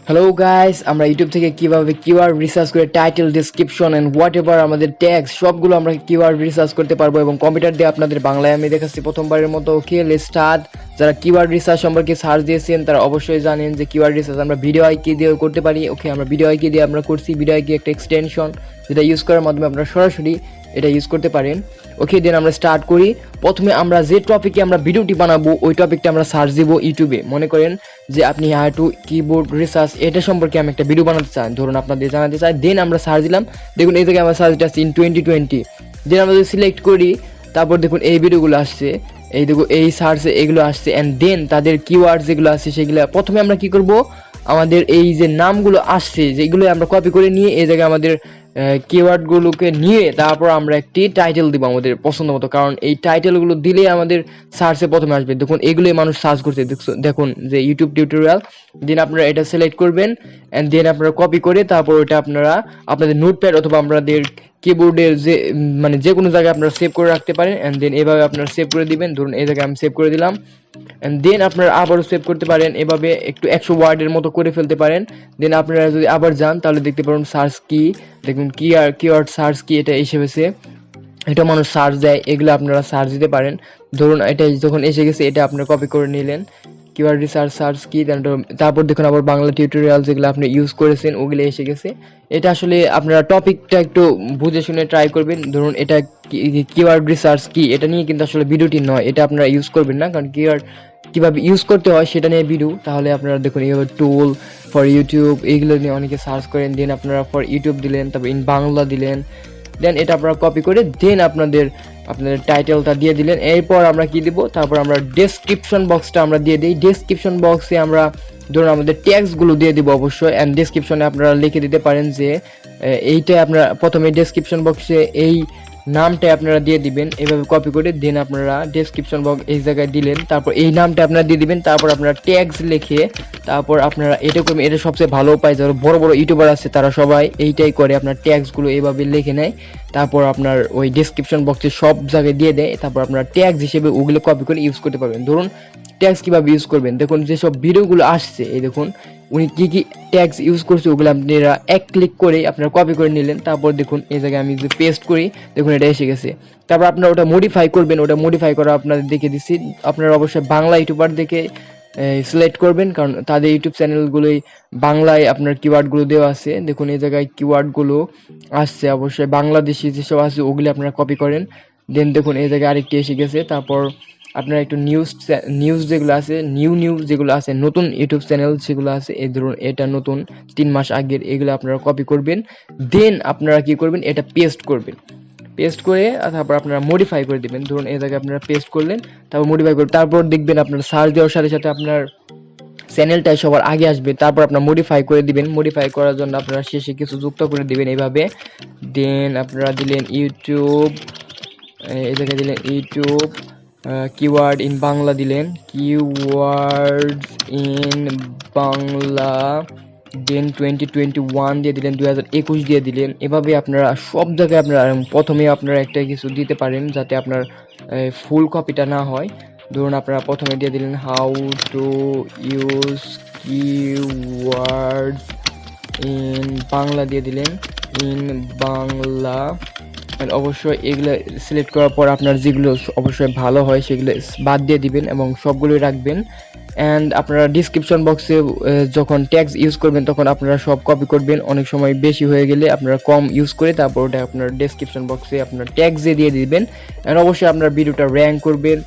Hello guys, আমরা YouTube থেকে কিভাবে কিওয়ার্ড রিসার্চ করে title, description and whatever আমাদের ট্যাগস সবগুলো আমরা কিওয়ার্ড রিসার্চ করতে পারবো এবং কম্পিউটার দিয়ে আপনাদের বাংলায় আমি দেখাচ্ছি প্রথমবারের মতো। ওকে, লেটস স্টার্ট। যারা কিওয়ার্ড রিসার্চ সম্পর্কে সার্চ দিয়েছেন তারা অবশ্যই জানেন যে কিওয়ার্ড রিসার্চ আমরা ভিডিও আইকি দিয়ে করতে পারি। ওকে, আমরা ভিডিও আইকি দিয়ে আমরা করছি। ভিডিও আইকি একটা এক্সটেনশন যেটা ইউজ করার মাধ্যমে আপনারা সরাসরি এটা ইউজ করতে পারেন। ওকে, দেন আমরা স্টার্ট করি। প্রথমে আমরা যে টপিকে আমরা ভিডিওটি বানাবো ওই টপিকটা আমরা সার্চ দিব ইউটিউবে। মনে করেন যে আপনি হাউ টু কিবোর্ড রিসার্চ এটা সম্পর্কে আমি একটা ভিডিও বানাতে চাই, ধরুন আপনাদের জানাতে চাই। দেন আমরা সার্চ দিলাম, দেখুন এই জায়গায় আমার সার্চটা আছে ইন 2020। দেন আমরা যদি সিলেক্ট করি, তারপর দেখুন এই ভিডিওগুলো আসছে, এই দেখো এই সার্চে এগুলো আসছে। অ্যান্ড দেন তাদের কিওয়ার্ড যেগুলো আছে সেগুলো প্রথমে আমরা কি করব, আমাদের এই যে নামগুলো আসছে যেগুলো আমরা কপি করে নিয়ে এই জায়গায় আমাদের কিওয়ার্ডগুলোকে নিয়ে তারপর আমরা একটি টাইটেল দিব আমাদের পছন্দ মতো, কারণ এই টাইটেলগুলো দিলে আমাদের সার্চে প্রথমে আসবে। দেখুন এগুলোই মানুষ সার্চ করছে, দেখুন যে ইউটিউব টিউটোরিয়াল। দেন আপনারা এটা সিলেক্ট করবেন অ্যান্ড দেন আপনারা কপি করে তারপর ওটা আপনারা আপনাদের নোটপ্যাড অথবা আপনাদের কিবোর্ডের যে মানে যে কোনো জায়গায় আপনারা সেভ করে রাখতে পারেন। অ্যান্ড দেন এভাবে আপনারা সেভ করে দিবেন। ধরুন এই জায়গায় আমি সেভ করে দিলাম অ্যান্ড দেন আপনারা আবারও সেভ করতে পারেন, এভাবে একটু 100 ওয়ার্ডের মতো করে ফেলতে পারেন। দেন আপনারা যদি আবার যান তাহলে দেখতে পারেন সার্চ কি, দেখুন কি আর কিওয়ার্ড সার্চ কি এটা এসে গেছে। এটা মানুষ সার্চ দেয়, এগুলো আপনারা সার্চ দিতে পারেন। ধরুন এটা যখন এসে গেছে এটা আপনারা কপি করে নিলেন, কিওয়ার্ড রিসার্চ সার্চ কি, তারপর দেখুন আবার বাংলা টিউটোরিয়াল যেগুলো আপনি ইউজ করেছেন ওগুলো এসে গেছে। এটা আসলে আপনারা টপিকটা একটু বুঝে শুনে ট্রাই করবেন। ধরুন এটা কিওয়ার্ড রিসার্চ কি এটা নিয়ে কিন্তু আসলে ভিডিওটি নয়, এটা আপনারা ইউজ করবেন না, কারণ কিওয়ার্ড কিভাবে ইউজ করতে হয় সেটা নিয়ে ভিডিও। তাহলে আপনারা দেখুন এইভাবে টুল ফর ইউটিউব এইগুলো নিয়ে অনেকে সার্চ করেন। দেন আপনারা ফর ইউটিউব দিলেন, তারপর ইন বাংলা দিলেন। দেন এটা আপনারা কপি করে দেন আপনাদের টাইটেলটা দিয়ে দিলেন। এরপর আমরা কি দিব, তারপর আমরা ডেসক্রিপশন বক্সটা আমরা দিয়ে দিই। ডেসক্রিপশন বক্সে আমরা ধরুন আমাদের ট্যাগসগুলো দিয়ে দিব অবশ্যই। অ্যান্ড ডেসক্রিপশনে আপনারা লিখে দিতে পারেন যে এইটা আপনারা প্রথমে ডেসক্রিপশন বক্সে এই নামটা আপনারা দিয়ে দিবেন, এভাবে কপি করে দেন আপনারা ডেসক্রিপশন বক্স এই জায়গায় দিলেন, তারপর এই নামটা আপনারা দিয়ে দিবেন। তারপর আপনারা ট্যাগস লিখে তারপর আপনারা এটা করবেন। এটা সবচেয়ে ভালো উপায়, যারা বড় বড় ইউটিউবার আছে তারা সবাই এইটাই করে, আপনার ট্যাগসগুলো এইভাবে লিখে নেয়, তারপর আপনার ওই ডেসক্রিপশন বক্সে সব জায়গায় দিয়ে দেয়। তারপর আপনারা ট্যাগস হিসেবে ওগুলো কপি করে ইউজ করতে পারবেন। ধরুন ট্যাগস কিভাবে ইউজ করবেন, দেখুন যেসব ভিডিওগুলো আসছে এই দেখুন উনি কি কি ট্যাগস ইউজ করছে ওগুলো আপনারা এক ক্লিক করে আপনারা কপি করে নিলেন। তারপর দেখুন এই জায়গায় আমি যদি পেস্ট করি দেখুন এটা এসে গেছে। তারপর আপনারা ওটা মডিফাই করবেন, ওটা মডিফাই করা আপনাদের দেখে দিচ্ছি। আপনারা অবশ্যই বাংলা ইউটিউবার দেখে সিলেক্ট করবেন, কারণ তাদের ইউটিউব চ্যানেলগুলোই বাংলায় আপনার কিওয়ার্ডগুলো দেওয়া আছে। দেখুন এই জায়গায় কিওয়ার্ডগুলো আসছে, অবশ্যই বাংলাদেশি যেসব আছে ওগুলি আপনারা কপি করেন। দেন দেখুন এই জায়গায় আরেকটি এসে গেছে। তারপর আপনারা একটু নিউজ যেগুলো আছে, নিউজ যেগুলো আছে, নতুন ইউটিউব চ্যানেল যেগুলো আছে, এই ধরুন এটা নতুন 3 মাস আগের, এগুলো আপনারা কপি করবেন। দেন আপনারা কি করবেন, এটা পেস্ট করবেন। পেস্ট করে তারপর আপনারা মডিফাই করে দিবেন। ধরুন এই জায়গায় আপনারা পেস্ট করলেন, তারপর মডিফাই করবেন। তারপর দেখবেন আপনার সার্চ দেওয়ার সাথে সাথে আপনার চ্যানেলটাই সবার আগে আসবে। তারপর আপনারা মডিফাই করে দিবেন। মডিফাই করার জন্য আপনারা শেষে কিছু যুক্ত করে দিবেন এইভাবে। দেন আপনারা দিলেন ইউটিউব, এই জায়গায় দিলেন ইউটিউব কিওয়ার্ড ইন বাংলা দিলেন, কিওয়ার্ড ইন বাংলা। দেন 2021 দিয়ে দিলেন, 2021 দিয়ে দিলেন। এভাবে আপনারা সব জায়গায় আপনারা প্রথমে আপনারা একটা কিছু দিতে পারেন যাতে আপনার ফুল কপিটা না হয়। ধরুন আপনারা প্রথমে দিয়ে দিলেন how to use keywords in Bangla দিয়ে দিলেন, ইন বাংলা। অবশ্যই এগুলো সিলেক্ট করার পর আপনার যেগুলো অবশ্যই ভালো হয় সেগুলো বাদ দিয়ে দিবেন এবং সবগুলোই রাখবেন। অ্যান্ড আপনারা ডিসক্রিপশন বক্সে যখন ট্যাগস ইউজ করবেন তখন আপনারা সব কপি করবেন। অনেক সময় বেশি হয়ে গেলে আপনারা কম ইউজ করে তারপর ওটা আপনার ডেসক্রিপশন বক্সে আপনার ট্যাগসে দিয়ে দিবেন। অ্যান্ড অবশ্যই আপনার ভিডিওটা র্যাঙ্ক করবেন।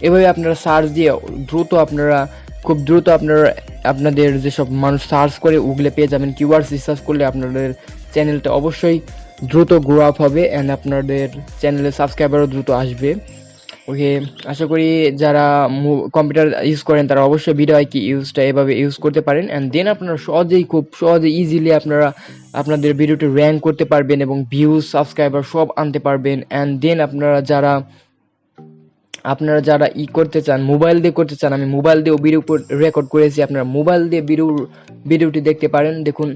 এভাবে আপনারা সার্চ দিয়ে দ্রুত আপনারা খুব দ্রুত আপনারা আপনাদের যেসব মানুষ সার্চ করে ওগুলো পেয়ে যাবেন। কিওয়ার্ডস রিসার্চ করলে আপনাদের চ্যানেলটা অবশ্যই দ্রুত গ্রো আপ হবে অ্যান্ড আপনাদের চ্যানেলে সাবস্ক্রাইবারও দ্রুত আসবে। ওকে, আশা করি যারা কম্পিউটার ইউজ করেন তারা অবশ্যই ভিডিও আইকি ইউজটা এভাবে ইউজ করতে পারেন। অ্যান্ড দেন আপনারা খুব সহজে ইজিলি আপনারা আপনাদের ভিডিওটি র্যাঙ্ক করতে পারবেন এবং ভিউজ সাবস্ক্রাইবার সব আনতে পারবেন। অ্যান্ড দেন আপনারা যারা করতে চান, মোবাইল দিয়ে করতে চান, আমি মোবাইল দিয়েও ভিডিও রেকর্ড করেছি, আপনারা মোবাইল দিয়ে ভিডিওটি দেখতে পারেন। দেখুন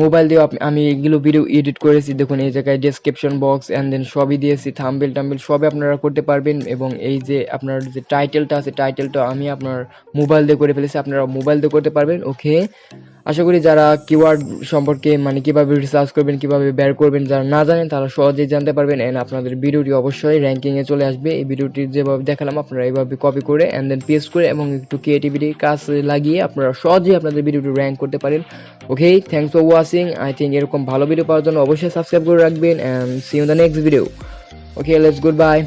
মোবাইল দিয়ে আমি এগুলো ভিডিও এডিট করেছি। দেখুন এই জায়গায় ডেসক্রিপশন বক্স অ্যান্ড দেন সবই দিয়েছি, থাম্বনেল সবই আপনারা করতে পারবেন। এবং এই যে আপনার যে টাইটেলটা আছে টাইটেলটা আমি আপনার মোবাইল দিয়ে করে ফেলেছি, আপনারা মোবাইল দিয়ে করতে পারবেন। ওকে, আশা করি যারা কিওয়ার্ড সম্পর্কে মানে কিভাবে রিসার্চ করবেন, কিভাবে বের করবেন, যারা না জানেন তারা সহজেই জানতে পারবেন। এন্ড আপনাদের ভিডিওটি অবশ্যই র্যাঙ্কিংয়ে চলে আসবে। এই ভিডিওটি যেভাবে দেখালাম আপনারা এইভাবে কপি করে এন্ড দেন পেস্ট করে এবং একটু ক্রিয়েটিভিটি কাজে লাগিয়ে আপনারা সহজেই আপনাদের ভিডিওটি র্যাঙ্ক করতে পারেন। Okay, thanks for watching. I think এরকম ভালো ভিডিও পাওয়ার জন্য অবশ্যই সাবস্ক্রাইব করে রাখবেন and see you in the next video. Okay, let's good by.